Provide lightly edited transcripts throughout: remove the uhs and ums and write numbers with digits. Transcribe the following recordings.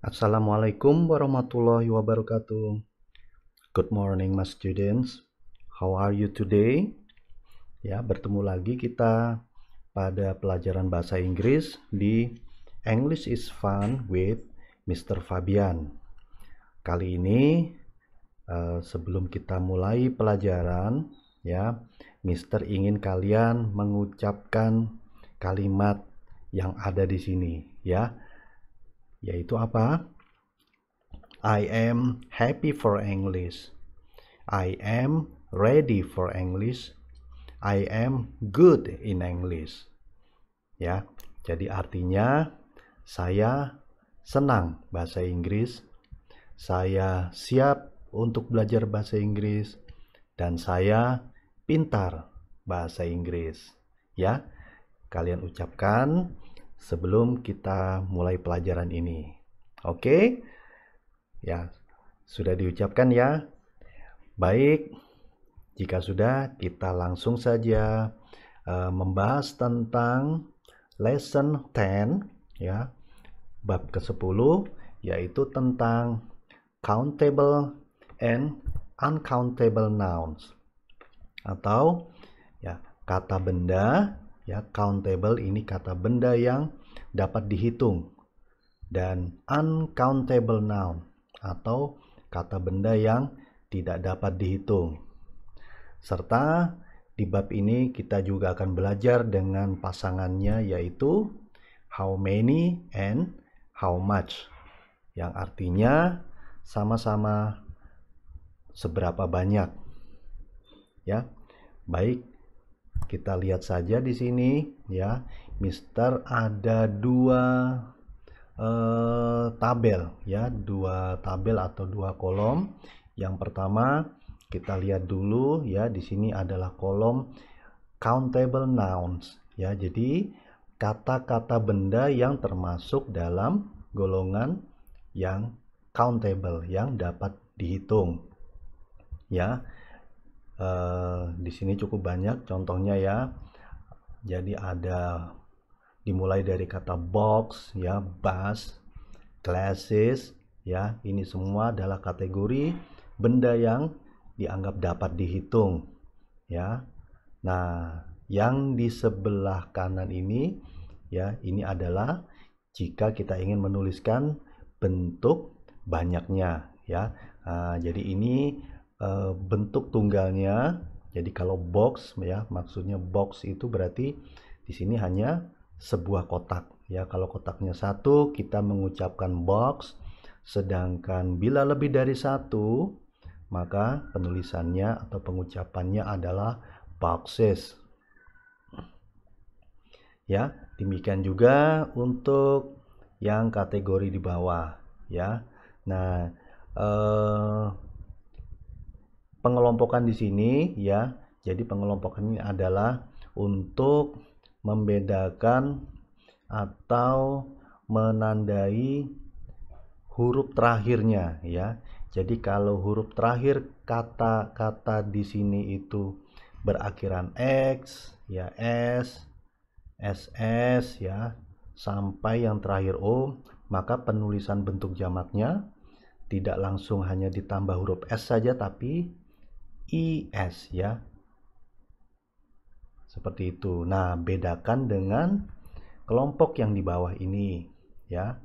Assalamualaikum warahmatullahi wabarakatuh. Good morning, my students. How are you today? Ya, bertemu lagi kita pada pelajaran bahasa Inggris di English is Fun with Mr. Fabian. Kali ini, sebelum kita mulai pelajaran, ya, Mr. ingin kalian mengucapkan kalimat yang ada di sini, ya, yaitu apa? I am happy for English. I am ready for English. I am good in English. Ya, jadi artinya saya senang bahasa Inggris. Saya siap untuk belajar bahasa Inggris dan saya pintar bahasa Inggris. Ya, kalian ucapkan sebelum kita mulai pelajaran ini. Oke? Ya, sudah diucapkan ya? Baik, jika sudah kita langsung saja membahas tentang lesson 10 ya, bab ke-10 yaitu tentang countable and uncountable nouns atau ya kata benda ya. Countable ini kata benda yang dapat dihitung dan uncountable noun atau kata benda yang tidak dapat dihitung. Serta di bab ini kita juga akan belajar dengan pasangannya yaitu how many and how much, yang artinya sama-sama seberapa banyak. Ya. Baik, kita lihat saja di sini ya. Mister ada dua tabel ya, dua tabel atau dua kolom. Yang pertama kita lihat dulu ya, di sini adalah kolom countable nouns ya. Jadi kata-kata benda yang termasuk dalam golongan yang countable, yang dapat dihitung ya. Di sini cukup banyak contohnya ya. Jadi ada dimulai dari kata box ya, bus, glasses ya. Ini semua adalah kategori benda yang dianggap dapat dihitung ya. Nah, yang di sebelah kanan ini ya, ini adalah jika kita ingin menuliskan bentuk banyaknya ya. Jadi ini bentuk tunggalnya. Jadi kalau box ya, maksudnya box itu berarti di sini hanya sebuah kotak ya. Kalau kotaknya satu kita mengucapkan box, sedangkan bila lebih dari satu maka penulisannya atau pengucapannya adalah boxes ya. Demikian juga untuk yang kategori di bawah ya. Nah, pengelompokan di sini ya. Jadi pengelompokan ini adalah untuk membedakan atau menandai huruf terakhirnya ya. Jadi kalau huruf terakhir kata-kata di sini itu berakhiran X ya, S, SS ya, sampai yang terakhir O, maka penulisan bentuk jamaknya tidak langsung hanya ditambah huruf S saja, tapi IS ya. Seperti itu. Nah, bedakan dengan kelompok yang di bawah ini ya.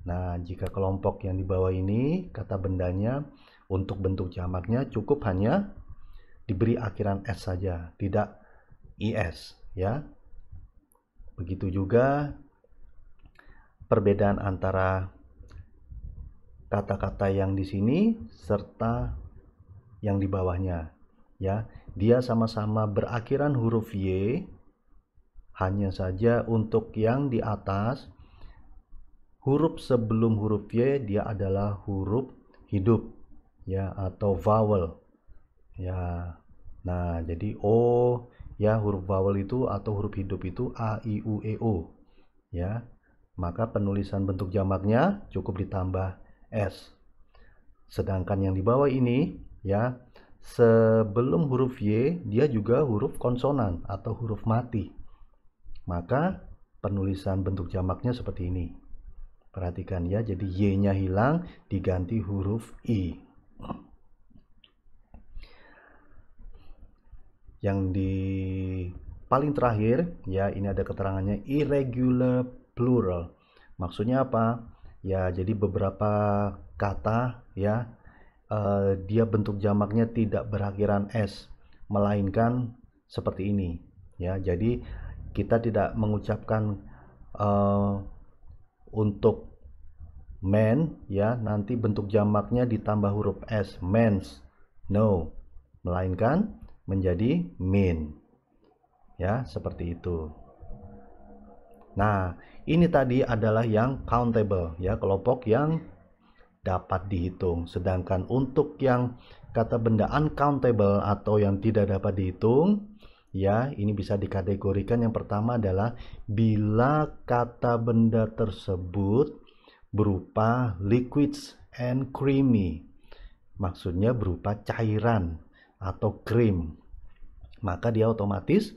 Nah, jika kelompok yang di bawah ini kata bendanya untuk bentuk jamaknya cukup hanya diberi akhiran S saja, tidak IS ya. Begitu juga perbedaan antara kata-kata yang di sini serta yang di bawahnya ya. Dia sama-sama berakhiran huruf Y, hanya saja untuk yang di atas huruf sebelum huruf Y dia adalah huruf hidup ya, atau vowel ya. Nah, jadi O ya, huruf vowel itu atau huruf hidup itu A, I, U, E, O ya. Maka penulisan bentuk jamaknya cukup ditambah S. Sedangkan yang di bawah ini ya, sebelum huruf Y dia juga huruf konsonan atau huruf mati. Maka penulisan bentuk jamaknya seperti ini. Perhatikan ya, jadi Y-nya hilang, diganti huruf I. Yang di paling terakhir, ya ini ada keterangannya irregular plural. Maksudnya apa? Ya, jadi beberapa kata ya, dia bentuk jamaknya tidak berakhiran S, melainkan seperti ini. Ya, jadi kita tidak mengucapkan untuk man ya nanti bentuk jamaknya ditambah huruf S, mens. No, melainkan menjadi min. Ya, seperti itu. Nah, ini tadi adalah yang countable ya, kelompok yang dapat dihitung. Sedangkan untuk yang kata benda uncountable atau yang tidak dapat dihitung, ya, ini bisa dikategorikan. Yang pertama adalah bila kata benda tersebut berupa liquids and creamy. Maksudnya berupa cairan atau krim. Maka dia otomatis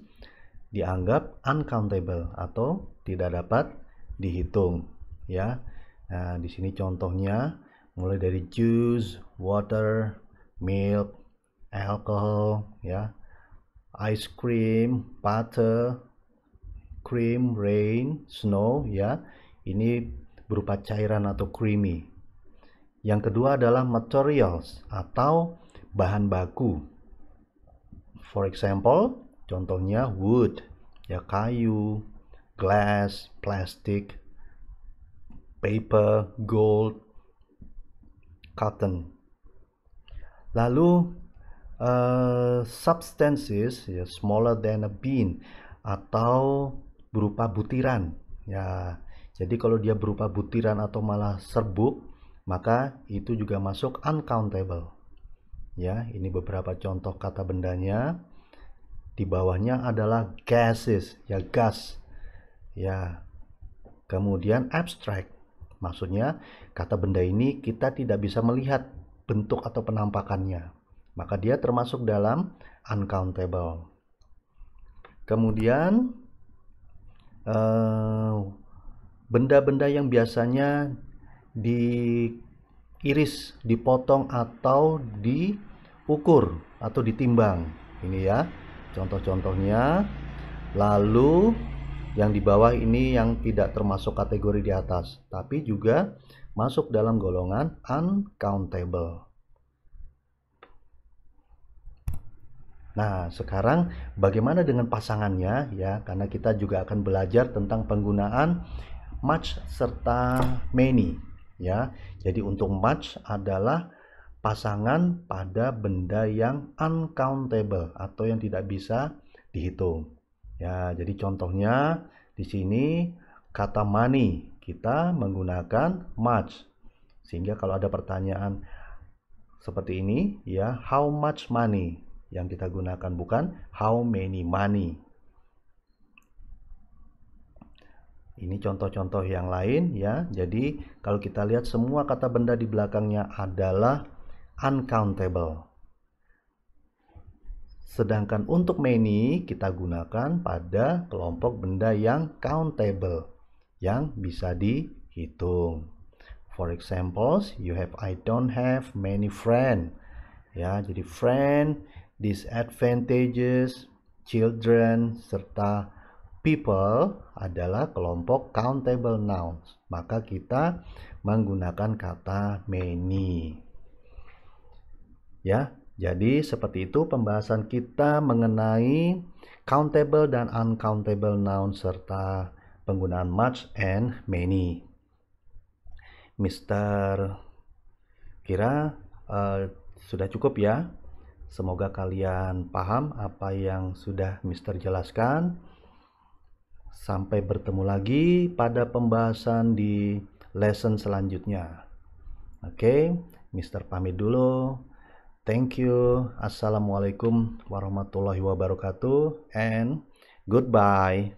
dianggap uncountable atau tidak dapat dihitung, ya. Nah, di sini contohnya mulai dari juice, water, milk, alcohol, ya, ice cream, butter, cream, rain, snow, ya. Ini berupa cairan atau creamy. Yang kedua adalah materials atau bahan baku. For example, contohnya wood, ya, kayu, glass, plastic, paper, gold, cotton. Lalu substances, ya, smaller than a bean atau berupa butiran. Ya, jadi kalau dia berupa butiran atau malah serbuk, maka itu juga masuk uncountable. Ya, ini beberapa contoh kata bendanya. Di bawahnya adalah gases, ya, gas. Ya. Kemudian abstract. Maksudnya kata benda ini kita tidak bisa melihat bentuk atau penampakannya. Maka dia termasuk dalam uncountable. Kemudian benda-benda yang biasanya diiris, dipotong atau diukur atau ditimbang. Ini ya contoh-contohnya. Lalu yang di bawah ini yang tidak termasuk kategori di atas, tapi juga masuk dalam golongan uncountable. Nah, sekarang bagaimana dengan pasangannya ya? Karena kita juga akan belajar tentang penggunaan much serta many ya. Jadi untuk much adalah pasangan pada benda yang uncountable atau yang tidak bisa dihitung. Ya, jadi contohnya di sini kata money kita menggunakan much. Sehingga kalau ada pertanyaan seperti ini ya, how much money yang kita gunakan, bukan how many money. Ini contoh-contoh yang lain ya. Jadi kalau kita lihat semua kata benda di belakangnya adalah uncountable. Sedangkan untuk many kita gunakan pada kelompok benda yang countable, yang bisa dihitung. For examples, you have I don't have many friends. Ya, jadi friend, disadvantages, children, serta people adalah kelompok countable nouns. Maka kita menggunakan kata many. Ya, jadi seperti itu pembahasan kita mengenai countable dan uncountable nouns serta penggunaan much and many. Mister kira sudah cukup ya. Semoga kalian paham apa yang sudah Mister jelaskan. Sampai bertemu lagi pada pembahasan di lesson selanjutnya. Oke, Mister pamit dulu. Thank you. Assalamualaikum warahmatullahi wabarakatuh and goodbye.